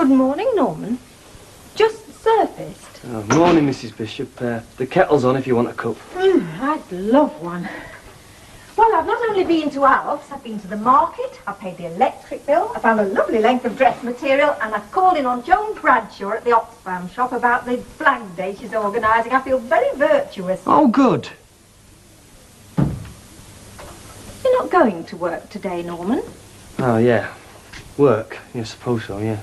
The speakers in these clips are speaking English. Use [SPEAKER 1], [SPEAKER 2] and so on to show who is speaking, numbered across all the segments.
[SPEAKER 1] Good morning, Norman. Just surfaced.
[SPEAKER 2] Oh, morning, Mrs. Bishop. The kettle's on if you want a cup.
[SPEAKER 1] I'd love one. Well, I've not only been to Alf's, I've been to the market, I've paid the electric bill, I found a lovely length of dress material, and I've called in on Joan Bradshaw at the Oxfam shop about the Flag Day she's organising. I feel very virtuous.
[SPEAKER 2] Oh, good.
[SPEAKER 1] You're not going to work today, Norman?
[SPEAKER 2] Oh, yeah. Work. Yeah, I suppose so, yeah.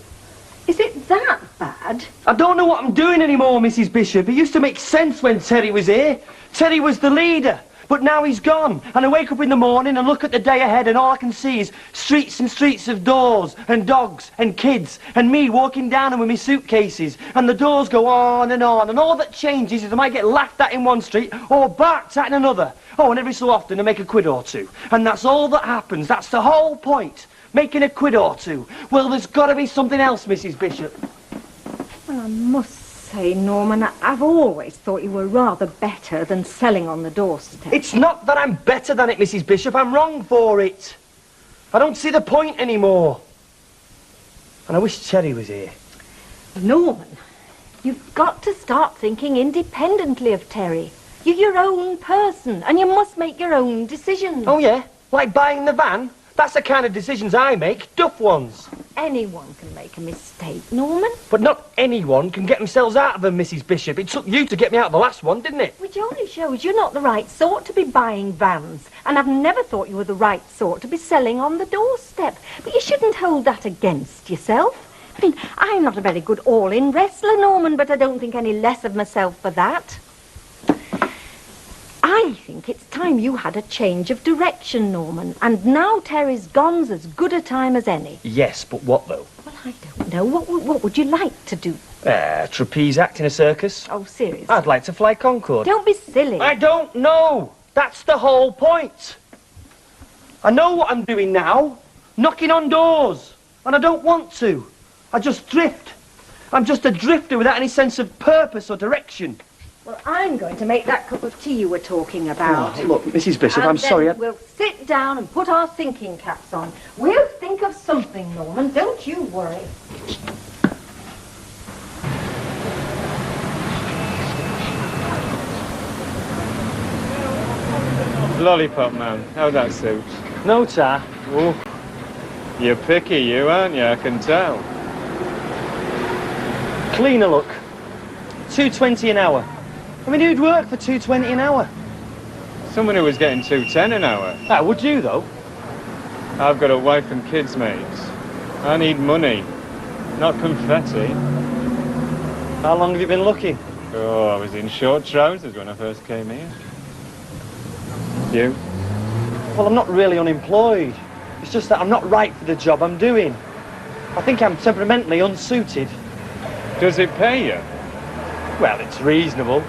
[SPEAKER 1] Is it that bad?
[SPEAKER 2] I don't know what I'm doing anymore, Mrs. Bishop. It used to make sense when Terry was here. Terry was the leader. But now he's gone, and I wake up in the morning and look at the day ahead, and all I can see is streets and streets of doors, and dogs, and kids, and me walking down them with my suitcases, and the doors go on, and all that changes is I might get laughed at in one street, or barked at in another. Oh, and every so often I make a quid or two. And that's all that happens. That's the whole point. Making a quid or two. Well, there's got to be something else, Mrs. Bishop.
[SPEAKER 1] Well, I must say, Norman, I've always thought you were rather better than selling on the doorstep.
[SPEAKER 2] It's not that I'm better than it, Mrs. Bishop. I'm wrong for it. I don't see the point anymore. And I wish Terry was here.
[SPEAKER 1] Norman, you've got to start thinking independently of Terry. You're your own person, and you must make your own decisions.
[SPEAKER 2] Oh, yeah? Like buying the van? That's the kind of decisions I make, duff ones.
[SPEAKER 1] Anyone can make a mistake, Norman.
[SPEAKER 2] But not anyone can get themselves out of them, Mrs. Bishop. It took you to get me out of the last one, didn't it?
[SPEAKER 1] Which only shows you're not the right sort to be buying vans. And I've never thought you were the right sort to be selling on the doorstep. But you shouldn't hold that against yourself. I mean, I'm not a very good all-in wrestler, Norman, but I don't think any less of myself for that. I think it's time you had a change of direction, Norman. And now Terry's gone's as good a time as any.
[SPEAKER 2] Yes, but what, though?
[SPEAKER 1] Well, I don't know. What would you like to do?
[SPEAKER 2] Trapeze act in a circus.
[SPEAKER 1] Oh, seriously?
[SPEAKER 2] I'd like to fly Concorde.
[SPEAKER 1] Don't be silly.
[SPEAKER 2] I don't know. That's the whole point. I know what I'm doing now. Knocking on doors. And I don't want to. I just drift. I'm just a drifter without any sense of purpose or direction.
[SPEAKER 1] Well, I'm going to make that cup of tea you were talking about.
[SPEAKER 2] Oh, look, Mrs. Bishop, I'm sorry.
[SPEAKER 1] We'll sit down and put our thinking caps on. We'll think of something, Norman. Don't you worry.
[SPEAKER 3] Lollipop man, how'd that suit?
[SPEAKER 2] No, sir.
[SPEAKER 3] Oh, you're picky, you, aren't you? I can tell.
[SPEAKER 2] Cleaner look. $2.20 an hour. I mean, who'd work for $2.20 an hour?
[SPEAKER 3] Someone who was getting $2.10 an hour.
[SPEAKER 2] Ah, would you, though?
[SPEAKER 3] I've got a wife and kids, mate. I need money, not confetti.
[SPEAKER 2] How long have you been looking?
[SPEAKER 3] Oh, I was in short trousers when I first came here. You?
[SPEAKER 2] Well, I'm not really unemployed. It's just that I'm not right for the job I'm doing. I think I'm temperamentally unsuited.
[SPEAKER 3] Does it pay you?
[SPEAKER 2] Well, it's reasonable.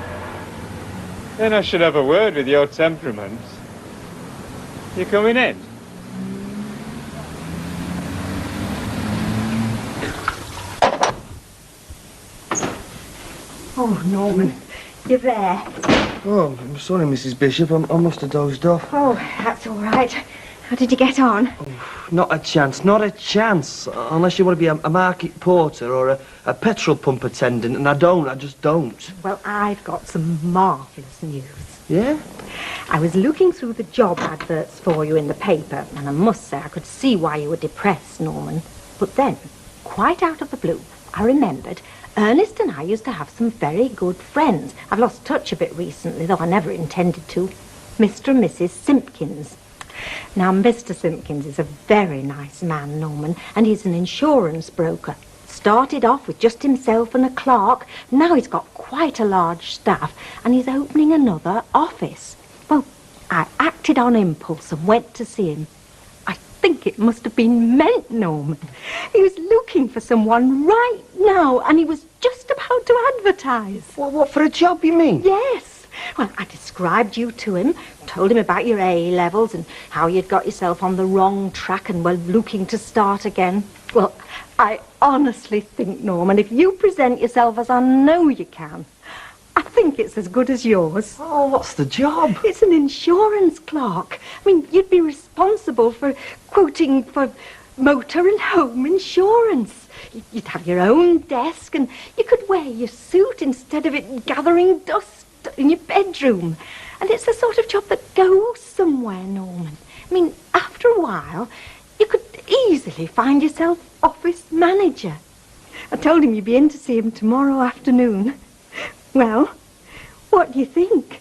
[SPEAKER 3] Then I should have a word with your temperament. You coming in?
[SPEAKER 1] Oh, Norman, you're there.
[SPEAKER 2] Oh, I'm sorry, Mrs. Bishop. I must have dozed off.
[SPEAKER 1] Oh, that's all right. How did you get on?
[SPEAKER 2] Oh, not a chance, not a chance. Unless you want to be a market porter or a petrol pump attendant, and I just don't.
[SPEAKER 1] Well, I've got some marvellous news.
[SPEAKER 2] Yeah?
[SPEAKER 1] I was looking through the job adverts for you in the paper, and I must say I could see why you were depressed, Norman. But then, quite out of the blue, I remembered Ernest and I used to have some very good friends. I've lost touch a bit recently, though I never intended to. Mr. and Mrs. Simpkins. Now, Mr. Simpkins is a very nice man, Norman, and he's an insurance broker. Started off with just himself and a clerk. Now he's got quite a large staff, and he's opening another office. Well, I acted on impulse and went to see him. I think it must have been meant, Norman. He was looking for someone right now, and he was just about to advertise.
[SPEAKER 2] Well, what, for a job, you mean?
[SPEAKER 1] Yes. Well, I described you to him, told him about your A-levels and how you'd got yourself on the wrong track and were looking to start again. Well, I honestly think, Norman, if you present yourself as I know you can, I think it's as good as yours.
[SPEAKER 2] Oh, what's the job?
[SPEAKER 1] It's an insurance clerk. I mean, you'd be responsible for quoting for motor and home insurance. You'd have your own desk and you could wear your suit instead of it gathering dust in your bedroom. And it's the sort of job that goes somewhere, Norman. I mean, after a while, you could easily find yourself office manager. I told him you'd be in to see him tomorrow afternoon. Well, what do you think?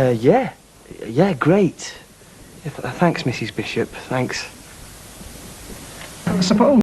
[SPEAKER 2] Yeah, great. Thanks, Mrs. Bishop, thanks.
[SPEAKER 4] I suppose